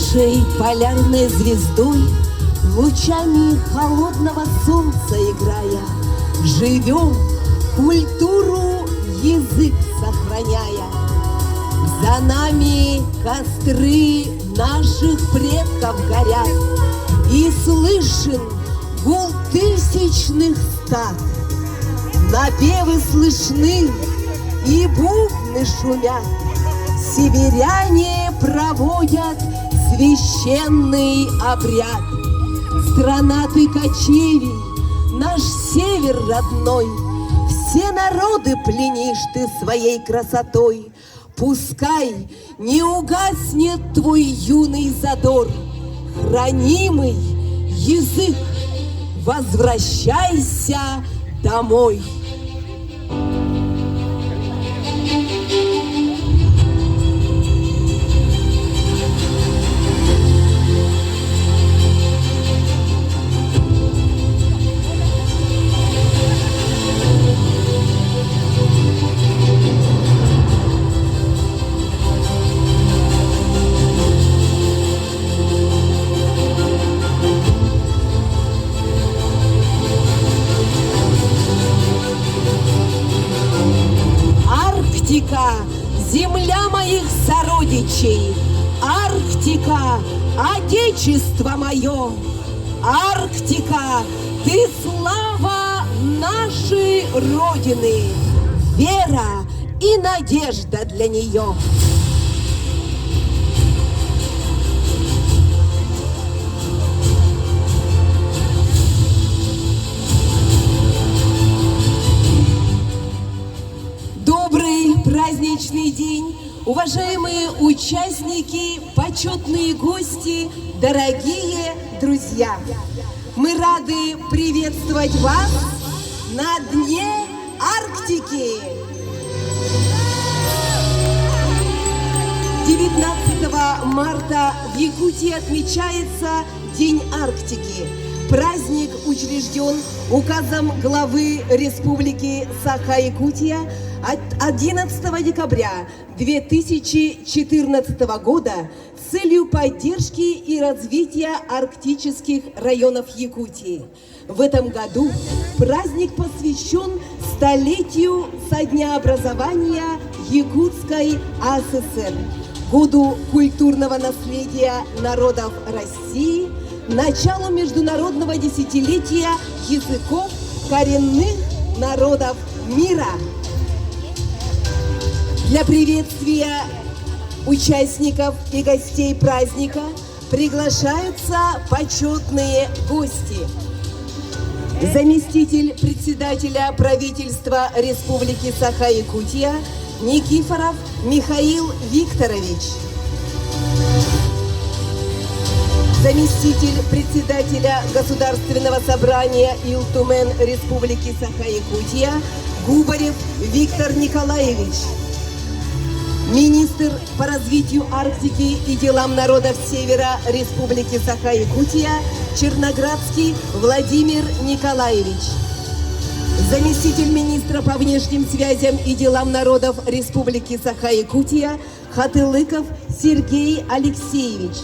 Нашей полярной звездой, лучами холодного солнца играя, живем, культуру, язык сохраняя. За нами костры наших предков горят, и слышен гул тысячных стад. Напевы слышны, и бубны шумят. Северяне проводят священный обряд. Страна ты кочевий, наш север родной, все народы пленишь ты своей красотой. Пускай не угаснет твой юный задор, хранимый язык, возвращайся домой. Земля моих сородичей, Арктика, отечество мое, Арктика, ты слава нашей Родины, вера и надежда для нее. Праздничный день, уважаемые участники, почетные гости, дорогие друзья! Мы рады приветствовать вас на Дне Арктики! 19 марта в Якутии отмечается День Арктики. Праздник учрежден указом главы Республики Саха-Якутия от 11 декабря 2014 года с целью поддержки и развития арктических районов Якутии. В этом году праздник посвящен столетию со дня образования Якутской АССР, году культурного наследия народов России, началу международного десятилетия языков коренных народов мира. Для приветствия участников и гостей праздника приглашаются почетные гости. Заместитель председателя правительства Республики Саха-Якутия Никифоров Михаил Викторович. Заместитель председателя Государственного собрания Илтумен Республики Саха-Якутия Губарев Виктор Николаевич. Министр по развитию Арктики и делам народов Севера Республики Саха-Якутия Черноградский Владимир Николаевич. Заместитель министра по внешним связям и делам народов Республики Саха-Якутия Хатылыков Сергей Алексеевич.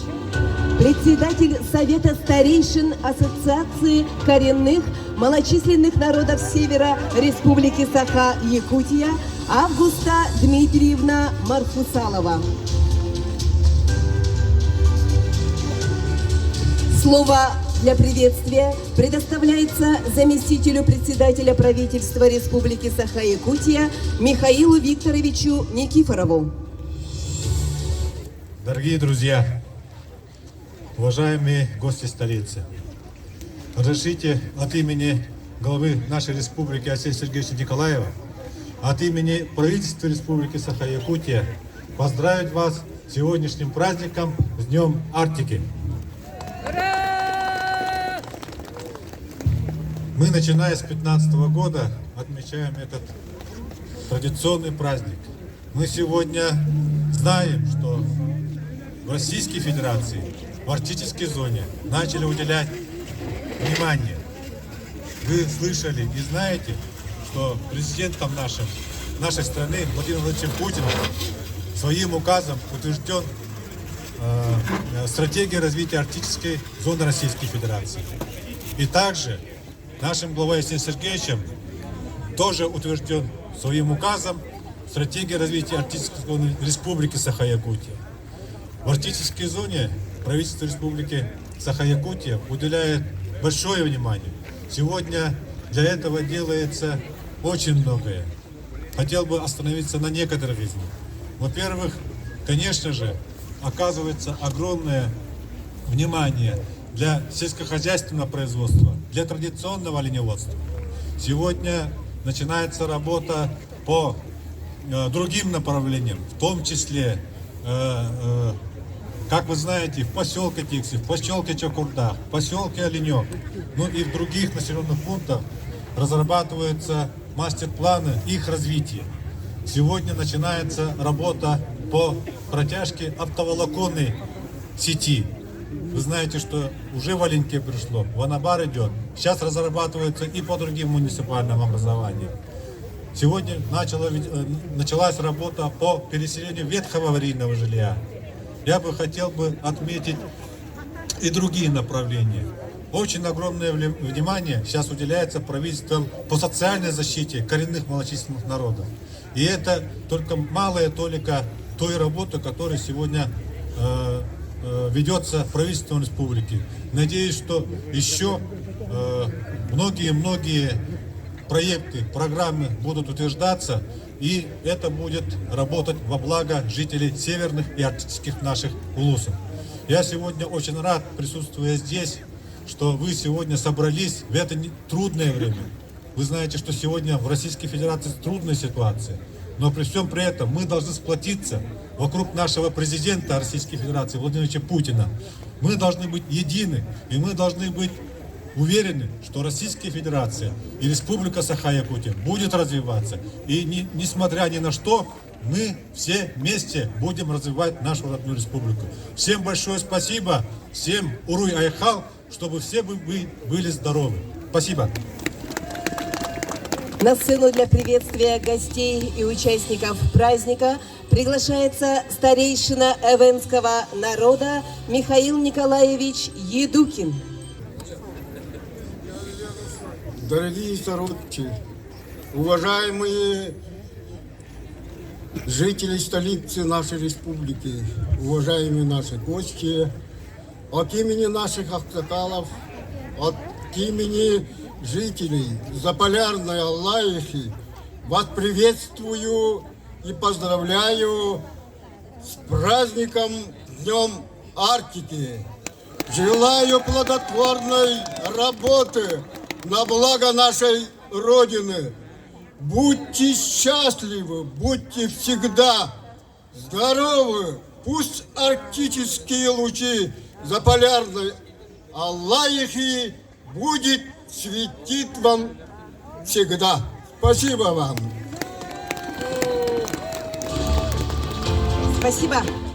Председатель Совета старейшин Ассоциации коренных малочисленных народов Севера Республики Саха-Якутия Августа Дмитриевна Марфусалова. Слово для приветствия предоставляется заместителю председателя правительства Республики Саха-Якутия Михаилу Викторовичу Никифорову. Дорогие друзья, уважаемые гости столицы, разрешите от имени главы нашей республики Алексея Сергеевича Николаева, от имени правительства Республики Саха-Якутия поздравить вас с сегодняшним праздником, с Днем Арктики. Ура! Мы, начиная с 2015 года, отмечаем этот традиционный праздник. Мы сегодня знаем, что в Российской Федерации, в арктической зоне начали уделять внимание. Вы слышали и знаете, что президентом нашей страны Владимиром Владимировичем Путиным своим указом утвержден стратегии развития арктической зоны Российской Федерации. И также нашим главой Алексеем Сергеевичем тоже утвержден своим указом стратегия развития арктической зоны Республики Саха-Якутия. В арктической зоне правительство Республики Саха-Якутия уделяет большое внимание. Сегодня для этого делается очень многое. Хотел бы остановиться на некоторых из них. Во-первых, конечно же, оказывается огромное внимание для сельскохозяйственного производства, для традиционного оленеводства. Сегодня начинается работа по другим направлениям, в том числе, как вы знаете, в поселке Тикси, в поселке Чокурдах, в поселке Оленек, ну и в других населенных пунктах разрабатываются мастер-планы их развития. Сегодня начинается работа по протяжке оптоволоконной сети. Вы знаете, что уже в Оленьке пришло, в Анабар идет. Сейчас разрабатывается и по другим муниципальным образованиям. Сегодня началась работа по переселению ветхого аварийного жилья. Я бы хотел отметить и другие направления. Очень огромное внимание сейчас уделяется правительством по социальной защите коренных малочисленных народов. И это только малая толика той работы, которая сегодня ведется правительством республики. Надеюсь, что еще многие проекты, программы будут утверждаться, и это будет работать во благо жителей северных и арктических наших улусов. Я сегодня очень рад, присутствуя здесь, что вы сегодня собрались в это трудное время. Вы знаете, что сегодня в Российской Федерации трудная ситуация, но при всем при этом мы должны сплотиться вокруг нашего президента Российской Федерации Владимира Владимировича Путина. Мы должны быть едины, и мы должны быть уверены, что Российская Федерация и Республика Саха-Якутия будет развиваться. И несмотря ни на что, мы все вместе будем развивать нашу родную республику. Всем большое спасибо, всем уруй айхал, чтобы все вы были здоровы. Спасибо. На сцену для приветствия гостей и участников праздника приглашается старейшина эвенского народа Михаил Николаевич Едукин. Дорогие сородичи, уважаемые жители столицы нашей республики, уважаемые наши гости, от имени наших аксакалов, от имени жителей Заполярной Аллаихи вас приветствую и поздравляю с праздником Днем Арктики. Желаю плодотворной работы на благо нашей Родины. Будьте счастливы, будьте всегда здоровы. Пусть арктические лучи Заполярной Аллаихи будет светить вам всегда. Спасибо вам. Спасибо.